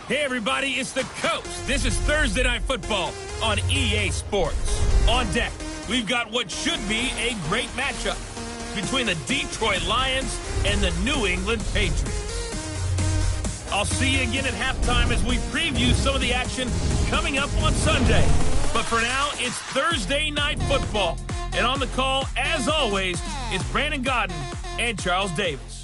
Hey everybody, it's the Coach. This is Thursday Night Football on EA Sports. On deck, we've got what should be a great matchup between the Detroit Lions and the New England Patriots. I'll see you again at halftime as we preview some of the action coming up on Sunday. But for now, it's Thursday Night Football. And on the call, as always, is Brandon Godden and Charles Davis.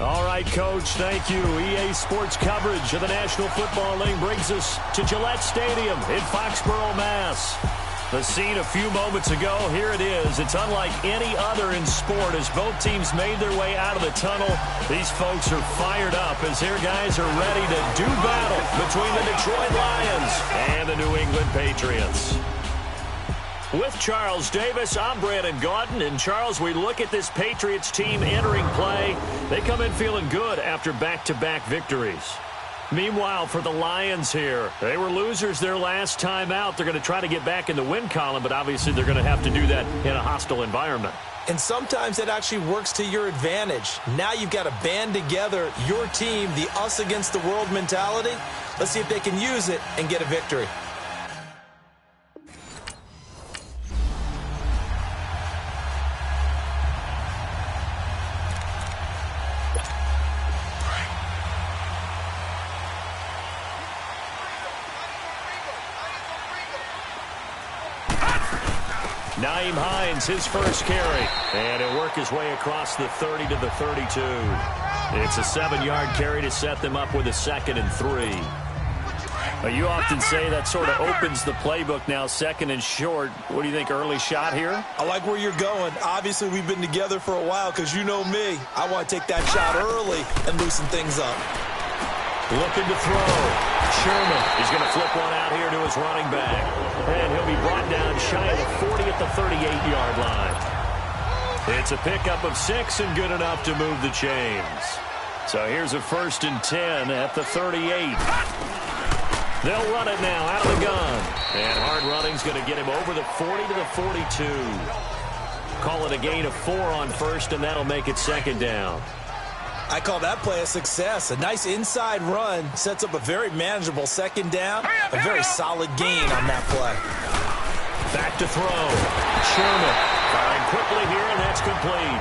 All right, Coach, thank you. EA Sports coverage of the National Football League brings us to Gillette Stadium in Foxborough, Mass. The scene a few moments ago, here it is. It's unlike any other in sport as both teams made their way out of the tunnel. These folks are fired up as their guys are ready to do battle between the Detroit Lions and the New England Patriots. With Charles Davis, I'm Brandon Gaudin. And Charles, we look at this Patriots team entering play. They come in feeling good after back-to-back victories. Meanwhile, for the Lions here, they were losers their last time out. They're going to try to get back in the win column, but obviously they're going to have to do that in a hostile environment. And sometimes it actually works to your advantage. Now you've got to band together your team, the us against the world mentality. Let's see if they can use it and get a victory. Nyheim Hines, his first carry, and he'll work his way across the 30 to the 32. It's a 7-yard carry to set them up with a 2nd and 3. You often say that sort of opens the playbook now, 2nd and short. What do you think, early shot here? I like where you're going. Obviously, we've been together for a while because you know me. I want to take that shot early and loosen things up. Looking to throw. Sherman is going to flip one out here to his running back. And he'll be brought down shy of the 40 at the 38-yard line. It's a pickup of 6 and good enough to move the chains. So here's a 1st and 10 at the 38. They'll run it now out of the gun. And hard running's going to get him over the 40 to the 42. Call it a gain of 4 on 1st, and that'll make it 2nd down. I call that play a success. A nice inside run sets up a very manageable 2nd down. A very solid gain on that play. Back to throw. Sherman firing quickly here, and that's complete.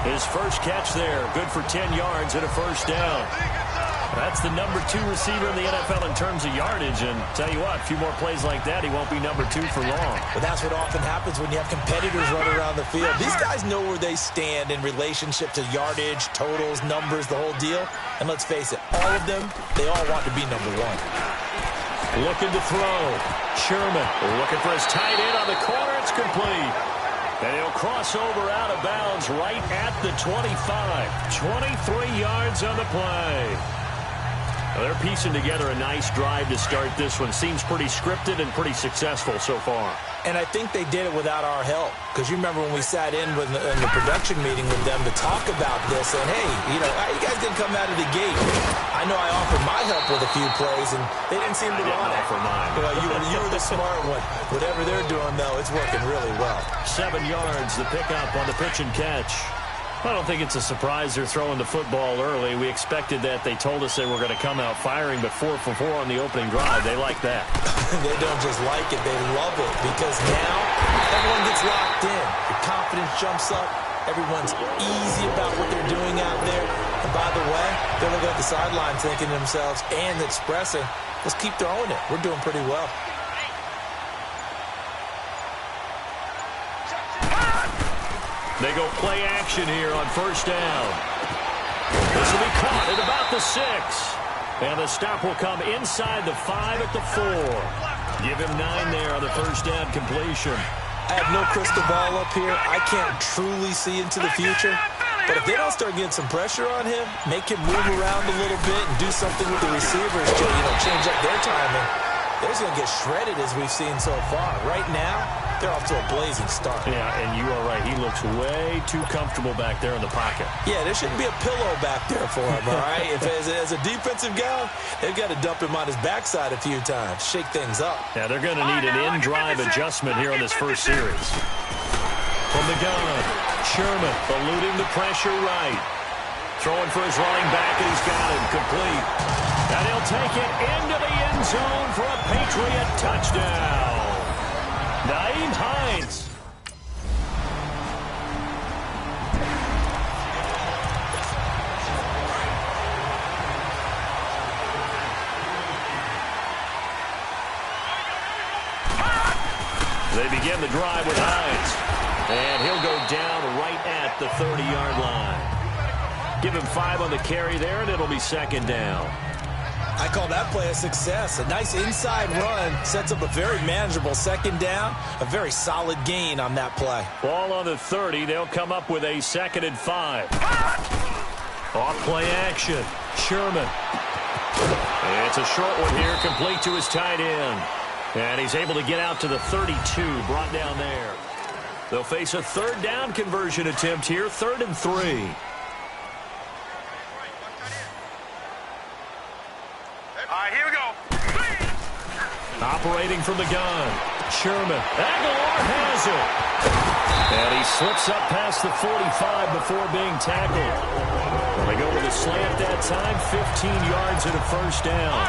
His first catch there, good for 10 yards and a 1st down. That's the number 2 receiver in the NFL in terms of yardage. And tell you what, a few more plays like that, he won't be number 2 for long. But that's what often happens when you have competitors running around the field. These guys know where they stand in relationship to yardage, totals, numbers, the whole deal. And let's face it, all of them, they all want to be number 1. Looking to throw. Sherman looking for his tight end on the corner. It's complete. And he'll cross over out of bounds right at the 25. 23 yards on the play. Well, they're piecing together a nice drive to start this one. Seems pretty scripted and pretty successful so far. And I think they did it without our help. Because you remember when we sat in the production meeting with them to talk about this. And, hey, you guys didn't come out of the gate. I know I offered my help with a few plays, and they didn't seem to want it. You were the smart one. Whatever they're doing, though, it's working really well. 7 yards, the pickup on the pitch and catch. I don't think it's a surprise they're throwing the football early. We expected that. They told us they were going to come out firing, but 4 for 4 on the opening drive. They like that. They don't just like it. They love it because now everyone gets locked in. The confidence jumps up. Everyone's easy about what they're doing out there. And by the way, they're looking at the sideline thinking to themselves and expressing, let's keep throwing it. We're doing pretty well. They go play action here on 1st down. This will be caught at about the 6. And the stop will come inside the 5 at the 4. Give him 9 there on the 1st down completion. I have no crystal ball up here. I can't truly see into the future. But if they don't start getting some pressure on him, make him move around a little bit and do something with the receivers to, change up their timing, they're just going to get shredded as we've seen so far. Right now, they're off to a blazing start. Yeah, and you are right. He looks way too comfortable back there in the pocket. Yeah, there shouldn't be a pillow back there for him, all right? As a defensive guy, they've got to dump him on his backside a few times, shake things up. Yeah, they're going to need an in-drive adjustment here in this first series. From the gun, Sherman eluding the pressure right. Throwing for his running back, and he's got him complete. And he'll take it into the end zone for a Patriot touchdown. Nyheim Hines. They begin the drive with Hines. And he'll go down right at the 30-yard line. Give him 5 on the carry there, and it'll be second down. I call that play a success. A nice inside run sets up a very manageable second down. A very solid gain on that play. Ball on the 30. They'll come up with a 2nd and 5. Off play action. Sherman. It's a short one here, complete to his tight end. And he's able to get out to the 32, brought down there. They'll face a 3rd down conversion attempt here, 3rd and 3. Here we go. Operating from the gun. Sherman. Aguilar has it. And he slips up past the 45 before being tackled. Well, they go with a slant that time, 15 yards and a 1st down.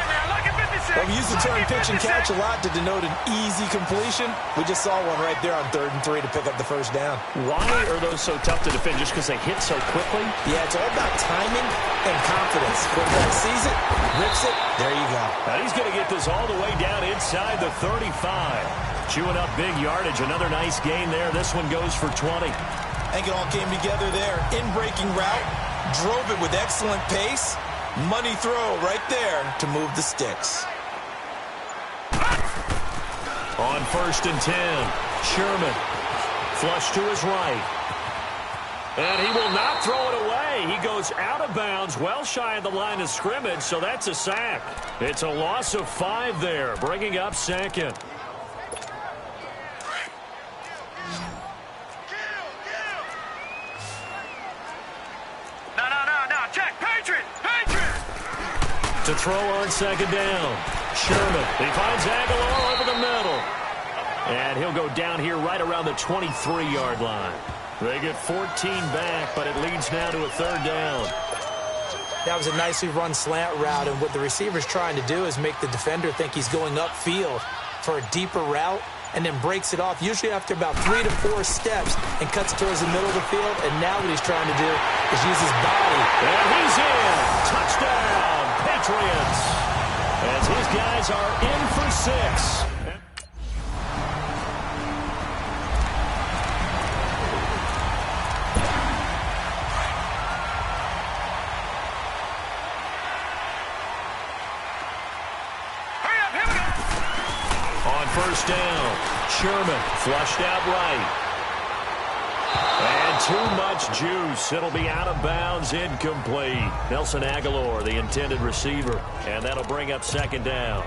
Well, we use the term pitch and catch a lot to denote an easy completion. We just saw one right there on 3rd and 3 to pick up the 1st down. Why are those so tough to defend? Just because they hit so quickly? Yeah, it's all about timing and confidence. Quarterback sees it, rips it, there you go. Now he's going to get this all the way down inside the 35. Chewing up big yardage. Another nice gain there. This one goes for 20. I think it all came together there. In-breaking route, drove it with excellent pace. Money throw right there to move the sticks. On 1st and 10, Sherman. Flush to his right. And he will not throw it away. He goes out of bounds, well shy of the line of scrimmage, so that's a sack. It's a loss of 5 there, bringing up 2nd. No. Check. Patriot. To throw on 2nd down. Sherman. He finds Aguilar over the middle. And he'll go down here right around the 23-yard line. They get 14 back, but it leads now to a 3rd down. That was a nicely run slant route, and what the receiver's trying to do is make the defender think he's going upfield for a deeper route, and then breaks it off, usually after about 3 to 4 steps, and cuts towards the middle of the field. And now what he's trying to do is use his body. And he's in. Touchdown, Patriots. As his guys are in for 6. On 1st down, Sherman flushed out right. And too much juice. It'll be out of bounds, incomplete. Nelson Aguilar, the intended receiver. And that'll bring up 2nd down.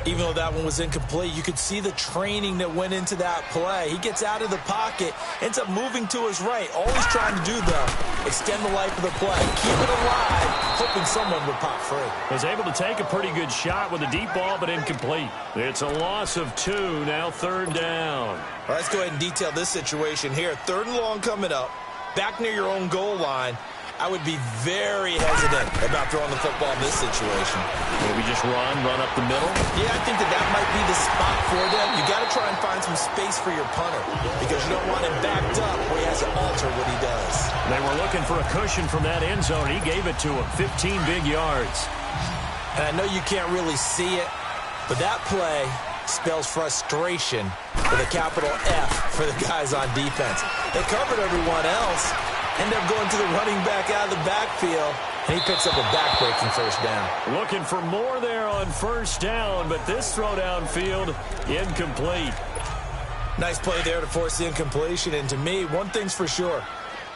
Even though that one was incomplete, you could see the training that went into that play. He gets out of the pocket, ends up moving to his right. All he's trying to do, though, extend the life of the play. Keep it alive, hoping someone would pop free. Was able to take a pretty good shot with a deep ball, but incomplete. It's a loss of 2, now 3rd down. Well, let's go ahead and detail this situation here. 3rd and long coming up, back near your own goal line. I would be very hesitant about throwing the football in this situation. Maybe just run up the middle? Yeah, I think that might be the spot for them. You got to try and find some space for your punter because you don't want him backed up where he has to alter what he does. They were looking for a cushion from that end zone. He gave it to him, 15 big yards. And I know you can't really see it, but that play spells frustration with a capital F for the guys on defense. They covered everyone else. End up going to the running back out of the backfield, and he picks up a back-breaking 1st down. Looking for more there on 1st down, but this throw downfield, incomplete. Nice play there to force the incompletion, and to me, one thing's for sure.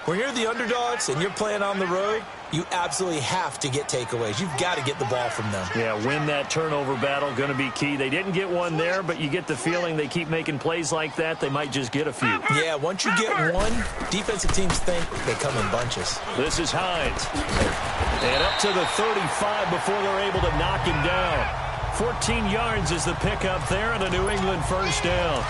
When you're the underdogs and you're playing on the road, you absolutely have to get takeaways. You've got to get the ball from them. Yeah, win that turnover battle, going to be key. They didn't get one there, but you get the feeling they keep making plays like that, they might just get a few. Yeah, once you get one, defensive teams think they come in bunches. This is Hines. And up to the 35 before they're able to knock him down. 14 yards is the pickup there and a New England 1st down.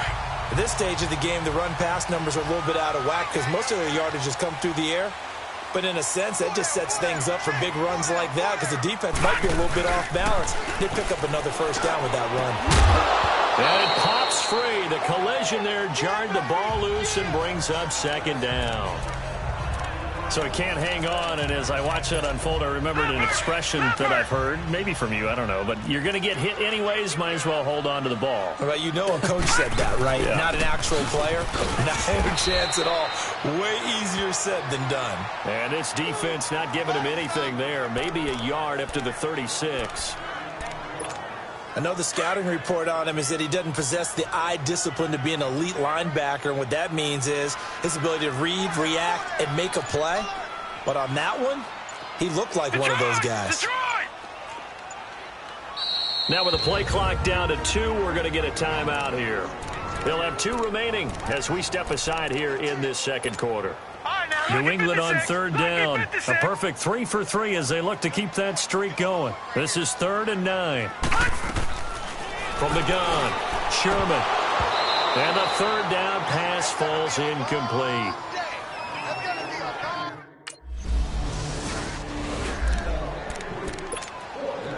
At this stage of the game, the run-pass numbers are a little bit out of whack because most of their yardage has come through the air. But in a sense, that just sets things up for big runs like that because the defense might be a little bit off balance. They pick up another first down with that run. And it pops free. The collision there jarred the ball loose and brings up second down. So he can't hang on, and as I watch that unfold, I remembered an expression that I've heard, maybe from you, I don't know, but you're going to get hit anyways, might as well hold on to the ball. Well, you know a coach said that, right? Yeah. Not an actual player. Not a chance at all. Way easier said than done. And this defense not giving him anything there. Maybe a yard up to the 36. I know the scouting report on him is that he doesn't possess the eye discipline to be an elite linebacker, and what that means is his ability to read, react, and make a play. But on that one, he looked like one of those guys. Now with the play clock down to 2, we're going to get a timeout here. They'll have 2 remaining as we step aside here in this second quarter. New England on third down. A perfect 3 for 3 as they look to keep that streak going. This is 3rd and 9. From the gun, Sherman. And the third down pass falls incomplete.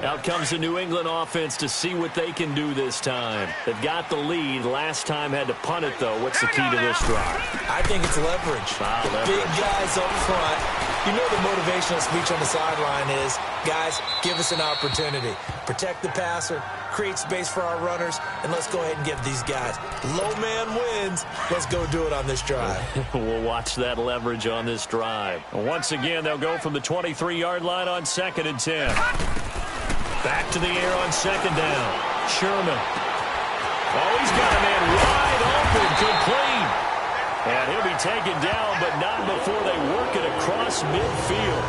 Out comes the New England offense to see what they can do this time. They've got the lead. Last time had to punt it, though. What's the key to this drive? I think it's leverage. Leverage. Big guys up front. You know the motivational speech on the sideline is, guys, give us an opportunity. Protect the passer, create space for our runners, and let's go ahead and give these guys. Low man wins. Let's go do it on this drive. We'll watch that leverage on this drive. Once again, they'll go from the 23-yard line on 2nd and 10. Back to the air on 2nd down. Sherman. Oh, he's got a man wide open, complete. And he'll be taken down, but not before they work it across midfield.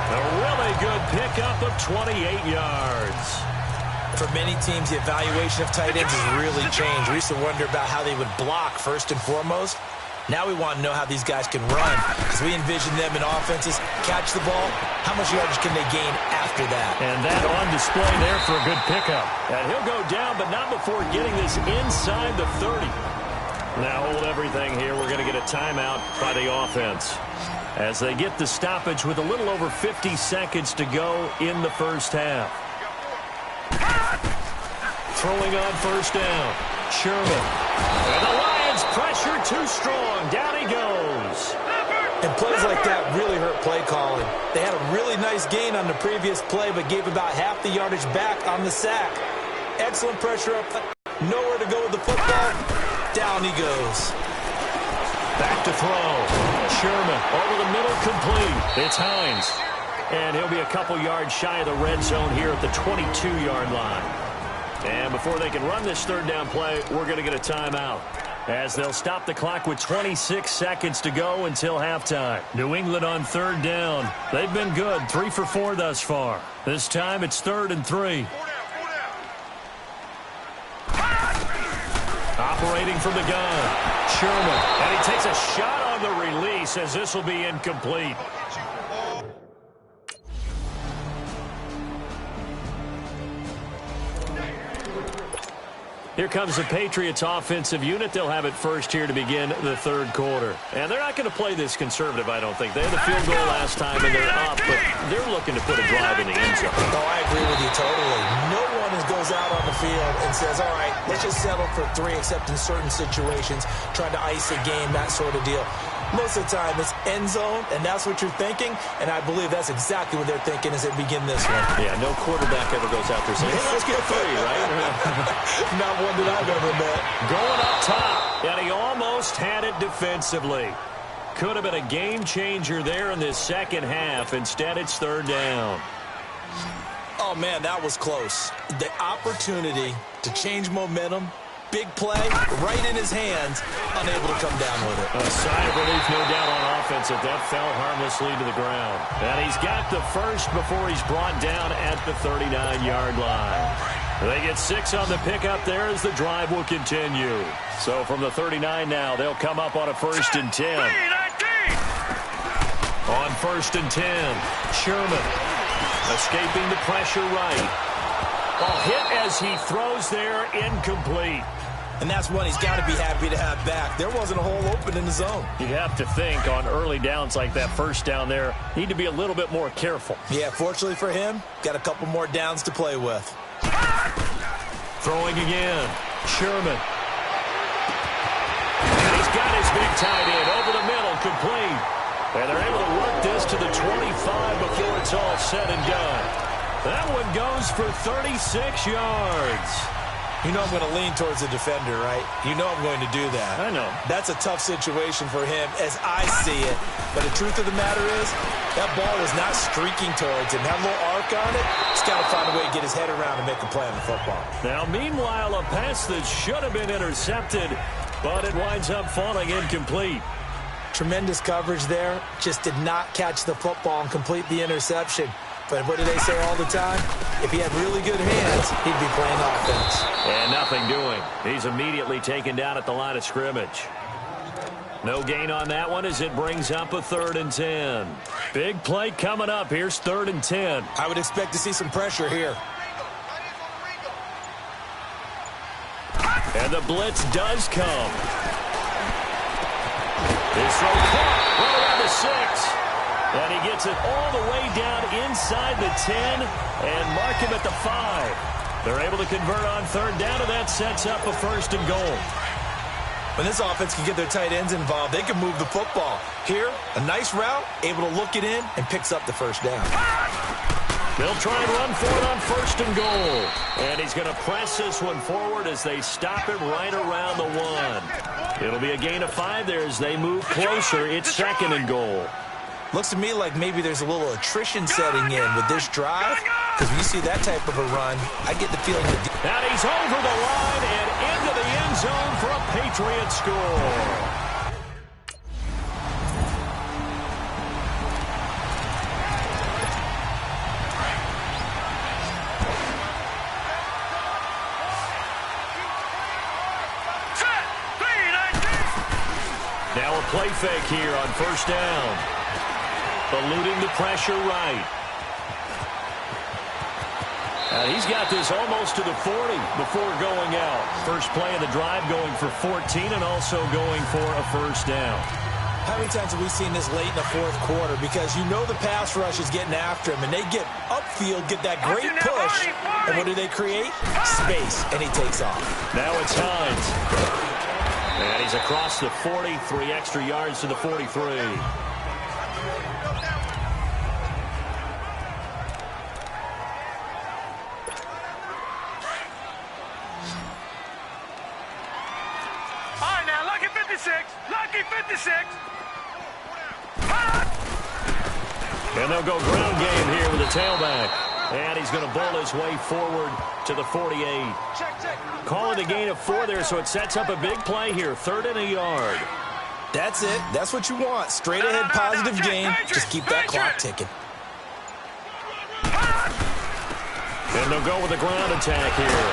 A really good pickup of 28 yards. For many teams, the evaluation of tight ends has really changed. We used to wonder about how they would block first and foremost. Now we want to know how these guys can run because we envision them in offenses, catch the ball, how much yardage can they gain after that? And that on display there for a good pickup. And he'll go down, but not before getting this inside the 30. Now hold everything here. We're going to get a timeout by the offense as they get the stoppage with a little over 50 seconds to go in the first half. Throwing on first down, Sherman. And the Lions pressure too strong. Down he goes. And plays like that really hurt play calling. They had a really nice gain on the previous play, but gave about half the yardage back on the sack. Excellent pressure up. Nowhere to go with the football. Down he goes. Back to throw. Sherman over the middle, complete. It's Hines. And he'll be a couple yards shy of the red zone here at the 22-yard line. And before they can run this third down play, we're going to get a timeout as they'll stop the clock with 26 seconds to go until halftime. New England on third down. They've been good, 3 for 4 thus far. This time it's 3rd and 3. Operating from the gun, Sherman. And he takes a shot on the release as this will be incomplete. Here comes the Patriots offensive unit. They'll have it first here to begin the third quarter. And they're not going to play this conservative, I don't think. They had the field goal last time, and they're up, but they're looking to put a drive in the end zone. Oh, I agree with you totally. No one goes out on the field and says, all right, let's just settle for 3, except in certain situations, trying to ice a game, that sort of deal. Most of the time, it's end zone, and that's what you're thinking, and I believe that's exactly what they're thinking as they begin this one. Yeah, no quarterback ever goes out there saying, hey, let's get 3, right? Not one that I've ever met. Going up top, and he almost had it defensively. Could have been a game changer there in this second half. Instead, it's 3rd down. Oh, man, that was close. The opportunity to change momentum, big play, right in his hands, unable to come down with it. A sigh of relief, no doubt, on offense if that fell harmlessly to the ground. And he's got the first before he's brought down at the 39-yard line. They get 6 on the pickup there as the drive will continue. So from the 39 now, they'll come up on a 1st and 10. On 1st and 10, Sherman escaping the pressure right. Hit as he throws there, incomplete. And that's one he's got to be happy to have back. There wasn't a hole open in the zone. You have to think on early downs like that, first down there, need to be a little bit more careful. Yeah, fortunately for him, got a couple more downs to play with. Throwing again. Sherman. And he's got his big tight end over the middle, complete. And they're able to work this to the 25 before it's all said and done. That one goes for 36 yards. You know I'm going to lean towards the defender, right? You know I'm going to do that. I know. That's a tough situation for him as I see it. But the truth of the matter is, that ball was not streaking towards him. Had a little arc on it. He's got to find a way to get his head around and make a play on the football. Now, meanwhile, a pass that should have been intercepted, but it winds up falling incomplete. Tremendous coverage there. Just did not catch the football and complete the interception. But what do they say all the time? If he had really good hands, he'd be playing offense. And nothing doing. He's immediately taken down at the line of scrimmage. No gain on that one as it brings up a 3rd and 10. Big play coming up. Here's 3rd and 10. I would expect to see some pressure here. And the blitz does come. His throw caught right around the 6. And he gets it all the way down inside the 10 and mark him at the 5. They're able to convert on 3rd down, and that sets up a 1st and goal. When this offense can get their tight ends involved, they can move the football. Here, a nice route, able to look it in, and picks up the 1st down. They'll try and run for it on 1st and goal. And he's going to press this one forward as they stop him right around the 1. It'll be a gain of 5 there as they move closer. It's 2nd and goal. Looks to me like maybe there's a little attrition setting in with this drive. Because when you see that type of a run, I get the feeling that... And he's over the line and into the end zone for a Patriot score. Now a play fake here on 1st down. Eluding the pressure right. He's got this almost to the 40 before going out. First play of the drive going for 14 and also going for a 1st down. How many times have we seen this late in the 4th quarter? Because you know the pass rush is getting after him, and they get upfield, get that great push, and what do they create? Space, and he takes off. Now it's Hines. And he's across the 40, 3 extra yards to the 43. Lucky 56. And they'll go ground game here with the tailback. And he's going to bowl his way forward to the 48. Calling a gain of 4 there, so it sets up a big play here. 3rd and a yard. That's it. That's what you want. Straight ahead positive gain. Just keep that clock ticking. And they'll go with a ground attack here.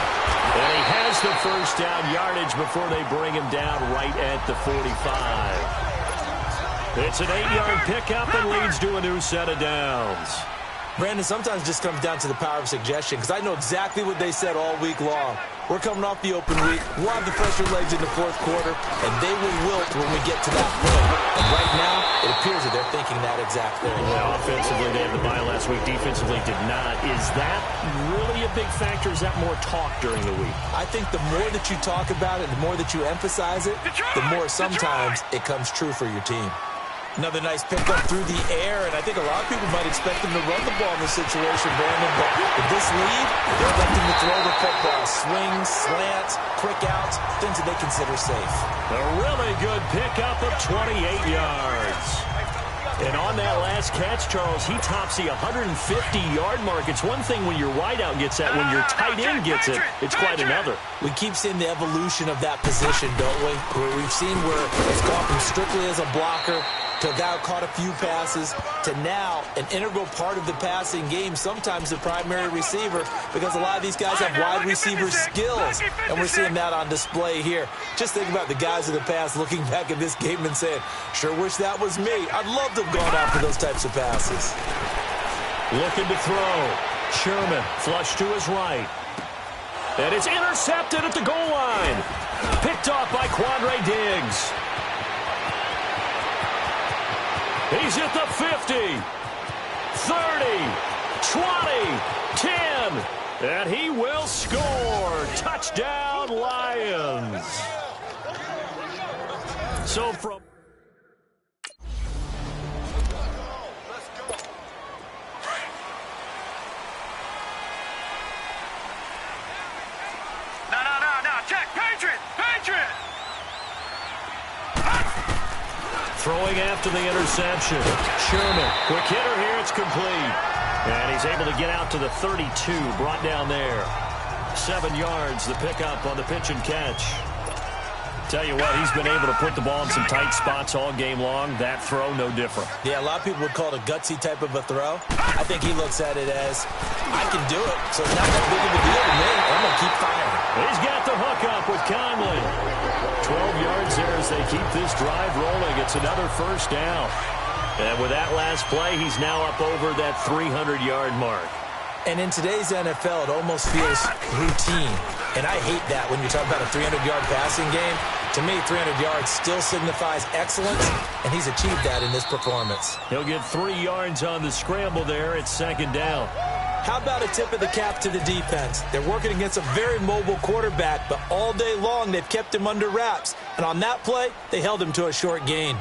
And he has the 1st down yardage before they bring him down right at the 45. It's an 8-yard pickup and leads to a new set of downs. Brandon, sometimes it just comes down to the power of suggestion, because I know exactly what they said all week long. We're coming off the open week. We'll have the fresher legs in the 4th quarter, and they will wilt when we get to that point. And right now, it appears that they're thinking that exact thing. Yeah, offensively, they had the bye last week. Defensively, did not. Is that really a big factor? Is that more talk during the week? I think the more that you talk about it, the more that you emphasize it, the more sometimes it comes true for your team. Another nice pickup through the air, and I think a lot of people might expect them to run the ball in this situation, Brandon, but with this lead, they're electing to throw the football. Swings, slants, quick outs, things that they consider safe. A really good pickup of 28 yards. And on that last catch, Charles, he tops the 150-yard mark. It's one thing when your wideout gets that. When your tight end gets it, it's quite another. We keep seeing the evolution of that position, don't we? Where we've seen where it's gone from strictly as a blocker to a guy who caught a few passes, to now an integral part of the passing game, sometimes the primary receiver, because a lot of these guys have wide receiver skills, and we're seeing that on display here. Just think about the guys of the past looking back at this game and saying, sure wish that was me. I'd love to have gone after those types of passes. Looking to throw. Sherman flush to his right. And it's intercepted at the goal line. Picked off by Quandre Diggs. He's at the 50, 30, 20, 10, and he will score. Touchdown, Lions. So from... No, check. Patriot! Throwing after the interception. Sherman, quick hitter here, it's complete. And he's able to get out to the 32, brought down there. 7 yards, the pickup on the pitch and catch. Tell you what, he's been able to put the ball in some tight spots all game long. That throw, no different. Yeah, a lot of people would call it a gutsy type of a throw. I think he looks at it as, I can do it, so it's not that big of a deal to me. I'm going to keep firing. He's got the hook up with Conley. 12 yards there as they keep this drive rolling. It's another first down. And with that last play, he's now up over that 300-yard mark. And in today's NFL, it almost feels routine. And I hate that when you're talking about a 300-yard passing game. To me, 300 yards still signifies excellence, and he's achieved that in this performance. He'll get 3 yards on the scramble there. It's second down. How about a tip of the cap to the defense? They're working against a very mobile quarterback, but all day long they've kept him under wraps. And on that play, they held him to a short gain.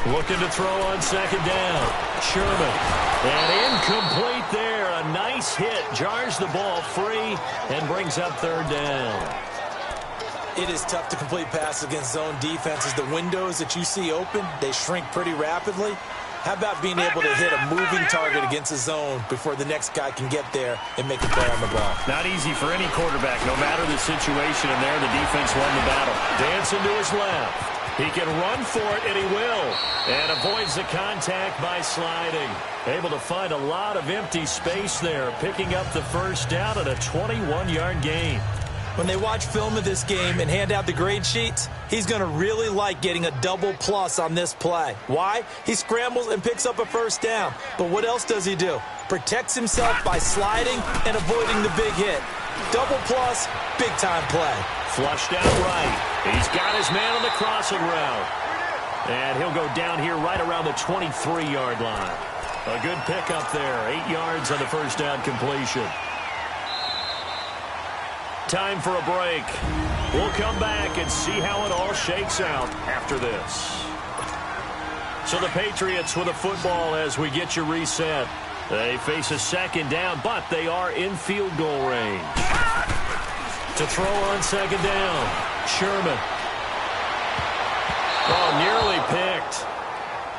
Looking to throw on second down. Sherman. And incomplete there. A nice hit. Jars the ball free and brings up third down. It is tough to complete passes against zone defenses. The windows that you see open, they shrink pretty rapidly. How about being able to hit a moving target against a zone before the next guy can get there and make a play on the ball? Not easy for any quarterback, no matter the situation. And there, the defense won the battle. Dancing to his left. He can run for it, and he will. And avoids the contact by sliding. Able to find a lot of empty space there, picking up the first down at a 21-yard gain. When they watch film of this game and hand out the grade sheets, he's going to really like getting a double plus on this play. Why? He scrambles and picks up a first down. But what else does he do? Protects himself by sliding and avoiding the big hit. Double plus, big-time play. Flushed out right. He's got his man on the crossing route. And he'll go down here right around the 23-yard line. A good pickup there. 8 yards on the first down completion. Time for a break. We'll come back and see how it all shakes out after this. So the Patriots with a football as we get you reset. They face a second down, but they are in field goal range. To throw on second down, Sherman. Oh, nearly picked.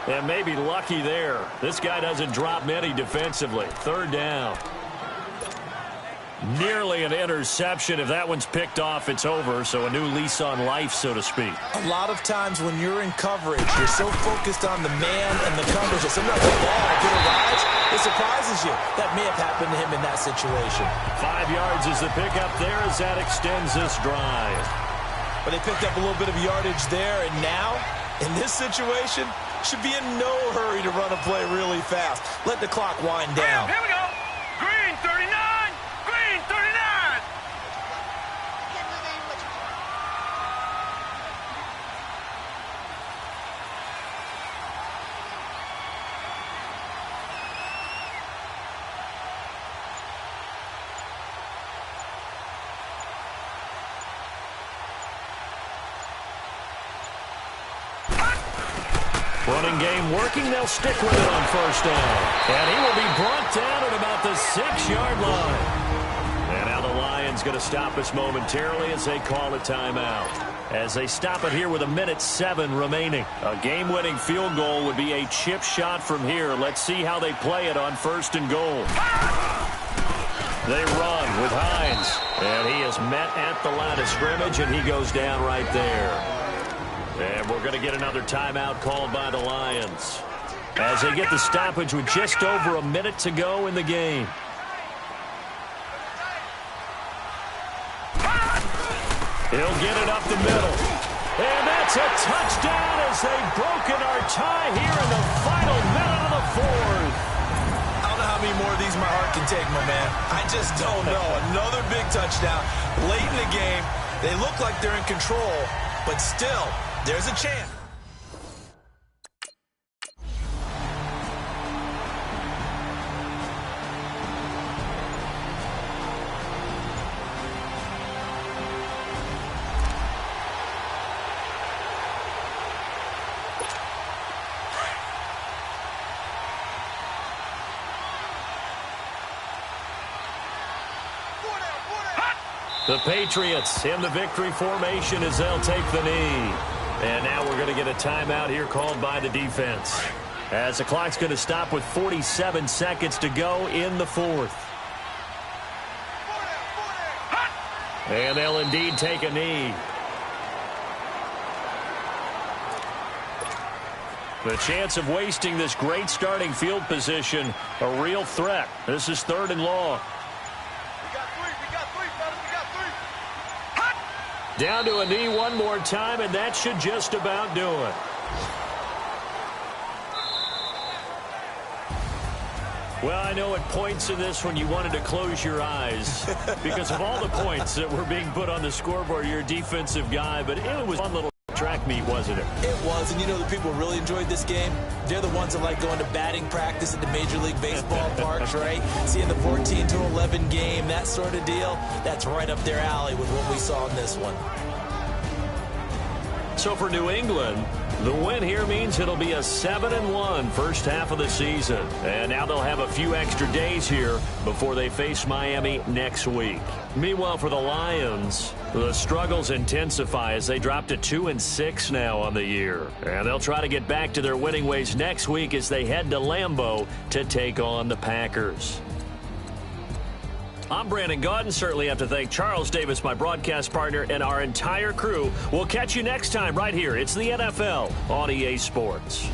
And maybe lucky there. This guy doesn't drop many defensively. Third down. Nearly an interception. If that one's picked off, it's over. So a new lease on life, so to speak. A lot of times when you're in coverage, you're so focused on the man and the coverage that sometimes the ball, if it arrives, it surprises you. That may have happened to him in that situation. 5 yards is the pickup there as that extends this drive. But they picked up a little bit of yardage there, and now, in this situation, should be in no hurry to run a play really fast. Let the clock wind down. Here we go. Green 39. Green 39. Running game working. They'll stick with it on first down. And he will be brought down at about the 6-yard line. And now the Lions going to stop us momentarily as they call a timeout. As they stop it here with 1:07 remaining. A game-winning field goal would be a chip shot from here. Let's see how they play it on first and goal. They run with Hines. And he is met at the line of scrimmage, and he goes down right there. And we're going to get another timeout called by the Lions as they get the stoppage with just over a minute to go in the game. He'll get it up the middle. And that's a touchdown as they've broken our tie here in the final minute of the fourth. I don't know how many more of these my heart can take, my man. I just don't know. Another big touchdown late in the game. They look like they're in control, but still, there's a chance. The Patriots in the victory formation as they'll take the knee. And now we're going to get a timeout here called by the defense, as the clock's going to stop with 47 seconds to go in the fourth. And they'll indeed take a knee. The chance of wasting this great starting field position, a real threat. This is 3rd and long. Down to a knee one more time, and that should just about do it. Well, I know at points in this when you wanted to close your eyes because of all the points that were being put on the scoreboard. You're a defensive guy, but it was one little track meet, wasn't it? It was, and you know the people who really enjoyed this game? They're the ones that like going to batting practice at the Major League Baseball parks, right? Seeing the 14-11 game, that sort of deal, that's right up their alley with what we saw in this one. So for New England, the win here means it'll be a 7-1 first half of the season. And now they'll have a few extra days here before they face Miami next week. Meanwhile, for the Lions, the struggles intensify as they drop to 2-6 now on the year. And they'll try to get back to their winning ways next week as they head to Lambeau to take on the Packers. I'm Brandon Gaudin. Certainly have to thank Charles Davis, my broadcast partner, and our entire crew. We'll catch you next time right here. It's the NFL on EA Sports.